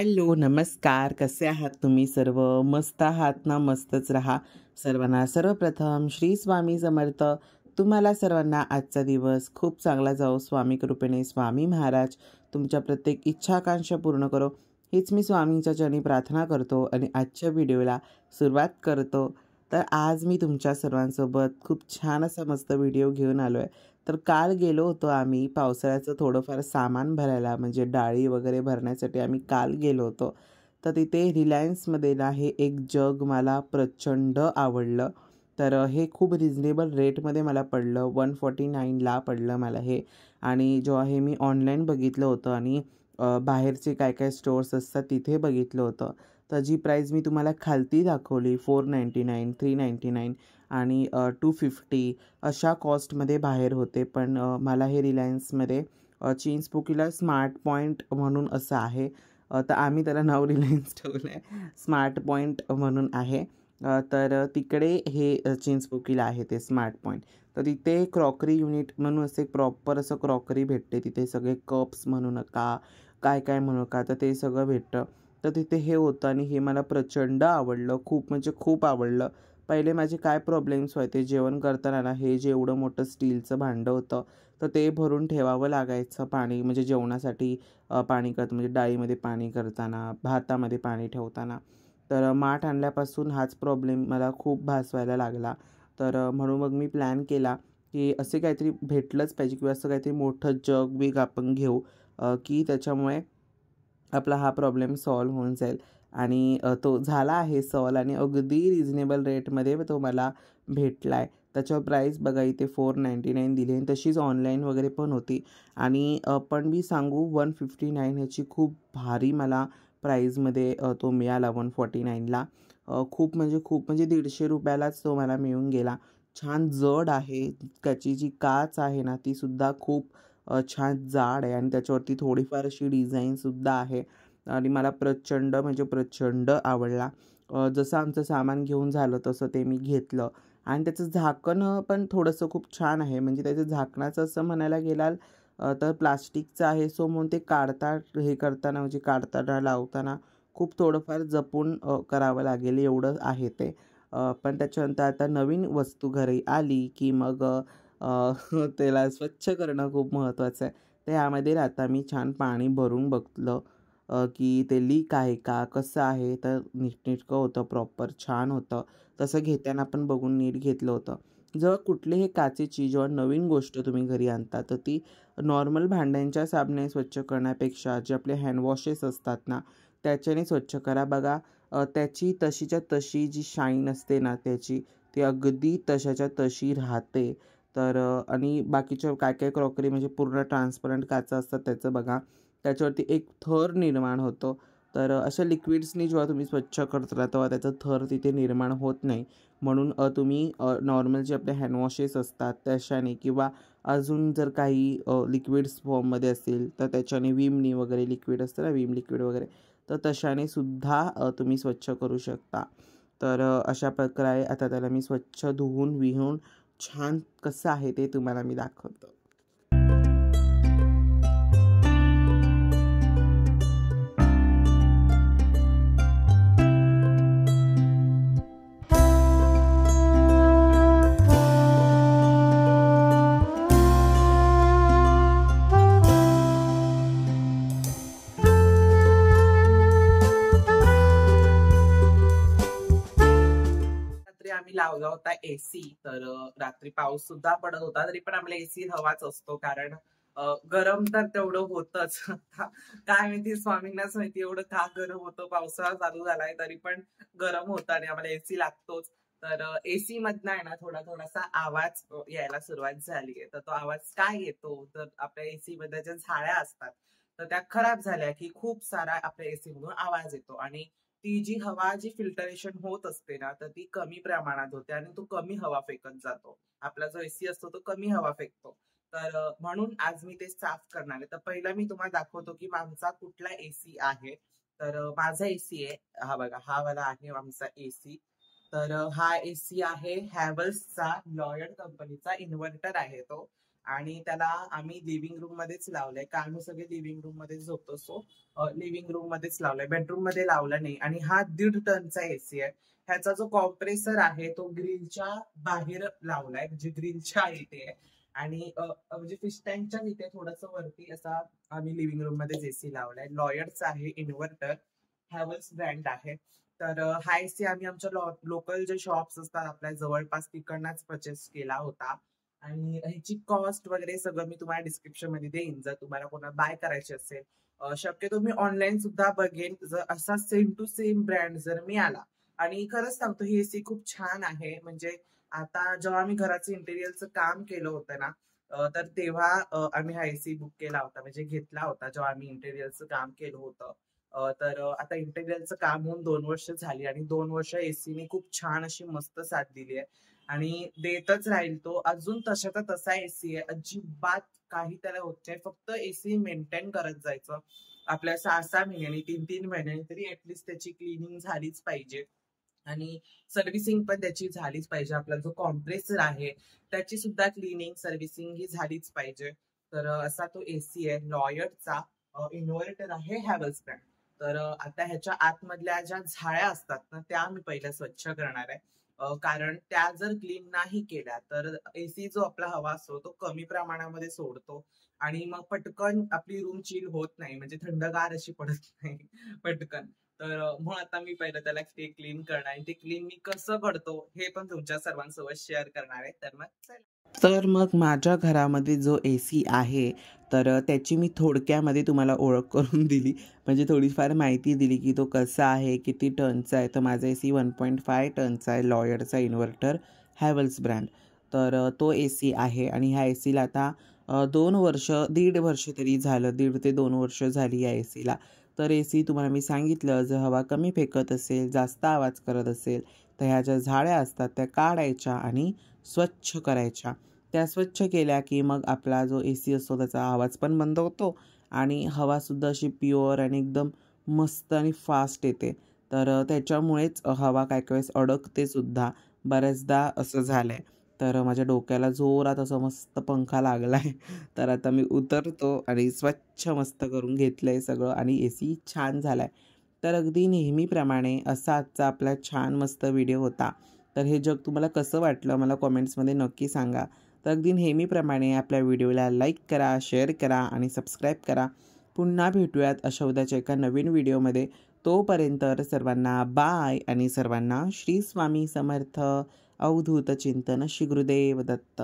Hello, नमस्कार. कसे आहात तुम्ही सर्व? मस्त आहात ना? मस्तच राहा. सर्वांना सर्वप्रथम श्री स्वामी समर्थ. तुम्हाला सर्वांना आजचा दिवस खूप चांगला जाओ. स्वामी कृपेने स्वामी महाराज तुमच्या प्रत्येक इच्छाकांक्षा पूर्ण करो. हीच मी स्वामींच्या चरणी प्रार्थना करतो आणि आजच्या व्हिडिओला सुरुवात करतो. तर आज मी तुमच्या सर्वांसोबत खूप छान असा मस्त व्हिडिओ घेऊन आलो आहे. तर काल गेलो होतो आम्ही पावसाळ्याचं थोडंफार सामान भरायला, म्हणजे डाळी वगैरे भरण्यासाठी आम्ही काल गेलो होतो. तर तिथे रिलायन्समध्ये ना हे एक जग मला प्रचंड आवडलं. तर हे खूप रिजनेबल रेटमध्ये मला पडलं. 149ला पडलं मला हे. आणि जेव्हा हे मी ऑनलाईन बघितलं होतं आणि बाहेरचे काय काय स्टोअर्स असतात तिथे बघितलं होतं, तर जी प्राईज मी तुम्हाला खालती दाखवली 499, 399 आणि 250 अशा कॉस्टमध्ये बाहेर होते. पण मला हे रिलायन्समध्ये चिंचपोकीला स्मार्ट पॉईंट म्हणून असं आहे. तर आम्ही त्याला नाव रिलायन्स ठेवलं आहे, स्मार्ट पॉईंट म्हणून आहे. तर तिकडे हे चिंचपोकीला आहे ते स्मार्ट पॉईंट. तर तिथे क्रॉकरी युनिट म्हणून असं एक प्रॉपर असं क्रॉकरी भेटते. तिथे सगळे कप्स म्हणू नका, काय काय म्हणू नका, तर ते सगळं भेटतं. तर तिथे हे होतं आणि हे मला प्रचंड आवडलं. खूप म्हणजे खूप आवडलं. पहिले माझे काय प्रॉब्लेम्स व्हायचे जेवण करताना ना, हे जे एवढं मोठं स्टीलचं भांडं होतं, तर ते भरून ठेवावं लागायचं पाणी, म्हणजे जेवणासाठी पाणी करतं, म्हणजे डाळीमध्ये पाणी करताना, भातामध्ये पाणी ठेवताना. तर माठ आणल्यापासून हाच प्रॉब्लेम मला खूप भासवायला लागला. तर म्हणून मग मी प्लॅन केला की असे काहीतरी भेटलंच पाहिजे किंवा असं काहीतरी मोठं जग बिग आपण घेऊ, की त्याच्यामुळे आपला हा प्रॉब्लेम सॉल्व्ह होऊन जाईल. आणि तो झाला आहे सॉल्व्ह आणि अगदी रिजनेबल रेटमध्ये तो मला भेटला आहे. त्याच्यावर प्राईस बघा इथे 499 दिली आणि तशीच ऑनलाईन वगैरे पण होती. आणि पण मी सांगू 159 ह्याची खूप भारी मला प्राईजमध्ये तो मिळाला 149ला. खूप म्हणजे ₹150लाच तो मला मिळून गेला. छान जड आहे. त्याची जी काच आहे ना तीसुद्धा खूप छान जाड आहे आणि त्याच्यावरती थोडीफार अशी डिझाईनसुद्धा आहे आणि मला प्रचंड म्हणजे प्रचंड आवडला. जसं आमचं सामान घेऊन झालं तसं ते मी घेतलं आणि त्याचं झाकण पण थोडंसं खूप छान आहे. म्हणजे त्याचं झाकणाचं असं म्हणायला गेलाल तर प्लास्टिकचं आहे. सो म्हणून ते हे करताना म्हणजे काढताना लावताना खूप थोडंफार जपून करावं लागेल एवढं आहे ते. पण त्याच्यानंतर आता नवीन वस्तू घरी आली की मग त्याला स्वच्छ करणं खूप महत्त्वाचं आहे. तर ह्यामध्ये आता मी छान पाणी भरून बघितलं की ते लीक आहे का, कसं आहे, तर नीटनेटकं होतं, प्रॉपर छान होतं. तसं घेताना पण बघून नीट घेतलं होतं. जेव्हा कुठलीही काचेची जेव्हा नवीन गोष्ट तुम्ही घरी आणता, तर ती नॉर्मल भांड्यांच्या साबणाने स्वच्छ करण्यापेक्षा जे आपले हँडवॉशेस असतात ना, त्याच्याने स्वच्छ करा. बघा त्याची तशीच्या तशी जी शाईन असते ना त्याची, ती अगदी तशाच्या तशी राहते. तर आणि बाकीच्या काय काय क्रॉकरी म्हणजे पूर्ण ट्रान्सपरंट काचा असतात त्याचं बघा, त्याच्यावरती एक थर निर्माण होतो. तर अशा लिक्विड्सनी जेव्हा तुम्ही स्वच्छ करता तेव्हा त्याचा थर तिथे निर्माण होत नाही. म्हणून तुम्ही नॉर्मल जे आपले हँडवॉशेस असतात त्याच्याने किंवा अजून जर काही लिक्विड्स फॉर्ममध्ये असतील तर त्याच्याने विमनी वगैरे लिक्विड असतं ना, विम लिक्विड वगैरे, तर तशाने सुद्धा तुम्ही स्वच्छ करू शकता. तर अशा प्रकारे आता त्याला मी स्वच्छ धुवून विहून छान कसं आहे ते तुम्हाला मी दाखवतो. रात्री आम्ही लावला होता एसी. तर रात्री पाऊस सुद्धा पडत होता तरी पण आम्हाला एसी हवाच असतो, कारण गरम तर तेवढं होतच. काय माहिती, स्वामींनाच माहिती एवढं का गरम होतं. पावसाळा चालू झालाय तरी पण गरम होतं आणि आम्हाला एसी लागतोच. तर एसी मधनं आहे ना थोडासा आवाज यायला सुरुवात झालीये. तर तो आवाज काय येतो, तर आपल्या एसी मध्ये ज्या झाड्या असतात तर त्या खराब झाल्या की खूप सारा आपल्या एसी मधून आवाज येतो आणि ती जी हवा जी फिल्टरेशन होत असते ना, तर ती कमी प्रमाणात होते आणि तो कमी हवा फेकत जातो. आपला जो एसी असतो तो कमी हवा फेकतो. तर म्हणून आज मी ते साफ करणार आहे. तर पहिला मी तुम्हाला दाखवतो की आमचा कुठला एसी आहे. तर माझा एसी आहे हा बघा, हा वाला आहे आमचा एसी. तर हा एसी आहे हॅव्हल्सचा, लॉयड कंपनीचा इन्व्हर्टर आहे तो. आणि त्याला आम्ही लिव्हिंग रूम मध्येच लावलंय, कारण आम्ही सगळे लिव्हिंग रूम मध्येच झोपतो. सो लिव्हिंग रूम मध्येच लावलाय, बेडरूम मध्ये लावला नाही. आणि हा 1.5 टनचा एसी आहे. ह्याचा जो कॉम्प्रेसर आहे तो ग्रिलच्या बाहेर लावलाय, म्हणजे ग्रिलच्या इथे आहे. आणि म्हणजे फिश टँकच्या इथे थोडस वरती असा आम्ही लिव्हिंग रूम मध्येच एसी लावलाय. लॉयडचा आहे इन्व्हर्टर, हॅव्हल्स ब्रँड आहे. तर हा एसी आम्ही आमच्या लोकल जे शॉप्स असतात आपल्या जवळपास तिकडनंच परचेस केला होता. आणि ह्याची कॉस्ट वगैरे सगळं मी तुम्हाला डिस्क्रिप्शन मध्ये देईन, जर तुम्हाला कोणाला बाय करायची असेल. शक्यतो मी ऑनलाईन सुद्धा बघेन, जर असा सेम टू सेम ब्रँड जर मी आला. आणि खरंच सांगतो ही एसी खूप छान आहे. म्हणजे आता जेव्हा आम्ही घराचं इंटेरियरचं काम केलं होतं ना, तर तेव्हा आम्ही हा एसी बुक केला होता, म्हणजे घेतला होता जेव्हा आम्ही इंटेरियरचं काम केलं होतं. तर आता इंटेरियरचं काम होऊन 2 वर्ष झाली आणि 2 वर्ष एसीने खूप छान अशी मस्त साथ दिली आहे. आणि देतच राहील तो अजून. तशाचा तसा एसी आहे, अजिबात काही त्याला होत नाही. फक्त एसी मेंटेन करत जायचं आपल्या 6-6 महिन्यांनी, 3-3 महिन्यांनी तरी ऍटलीस्ट त्याची क्लिनिंग झालीच पाहिजे. आणि सर्व्हिसिंग पण त्याची झालीच पाहिजे. आपला जो कॉम्प्रेसर आहे त्याची सुद्धा क्लिनिंग सर्व्हिसिंग ही झालीच पाहिजे. तर असा तो एसी आहे. लॉयडचा इन्व्हर्टर आहे, हॅव्हल्स ब्रँड. तर आता ह्याच्या आतमधल्या ज्या झाळ्या असतात ना त्या मी पहिल्या स्वच्छ करणार आहे. कारण त्या जर क्लीन नाही केल्या तर एसी जो आपला हवा असतो तो कमी प्रमाणामध्ये सोडतो. आणि मग पटकन आपली रूम चिल होत नाही, म्हणजे थंडगार अशी पडत नाही पटकन. तर मग आता मी पहिलं त्याला ते क्लीन करणार आहे. ते क्लीन मी कसं करतो हे पण तुमच्या सर्वांसोबत शेअर करणार आहे. तर मग चला. तर मग माझ्या घरामध्ये जो एसी आहे, तर त्याची मी थोडक्यामध्ये तुम्हाला ओळख करून दिली. म्हणजे थोडीफार माहिती दिली की तो कसा आहे, किती टनचा आहे. तर माझा एसी 1.5 टनचा आहे, लॉयडचा इन्व्हर्टर, हॅव्हल्स ब्रँड. तर तो एसी आहे. आणि ह्या एसीला आता 2 वर्ष, 1.5 वर्ष तरी झालं, 1.5 ते 2 वर्ष झाली या एसीला. तर एसी तुम्हाला मी सांगितलं, जर हवा कमी फेकत असेल, जास्त आवाज करत असेल, तर ह्या ज्या झाड्या असतात त्या काढायच्या आणि स्वच्छ करायच्या. त्या स्वच्छ केल्या की मग आपला जो एसी असतो त्याचा आवाज पण बंद होतो आणि हवासुद्धा अशी प्युअर आणि एकदम मस्त आणि फास्ट येते. तर त्याच्यामुळेच हवा काय काय वेळेस अडकते सुद्धा. बऱ्याचदा असं झालंय. तर माझ्या डोक्याला जोरात असा मस्त पंखा लागलाय. तर आता मी उतरतो आणि स्वच्छ मस्त करून घेतलंय सगळं आणि एसी छान झालाय. तर अगदी नेहमीप्रमाणे असा आजचा आपला छान मस्त व्हिडिओ होता. तर हे जग तुम्हाला कसं वाटलं मला कमेंट्समध्ये नक्की सांगा. तर अगदी नेहमीप्रमाणे आपल्या व्हिडिओला लाईक करा, शेअर करा आणि सबस्क्राईब करा. पुन्हा भेटूयात अशा उद्याच्या एका नवीन व्हिडिओमध्ये. तोपर्यंत सर्वांना बाय आणि सर्वांना श्री स्वामी समर्थ. अवधूत चिंतन श्री गुरुदेव दत्त.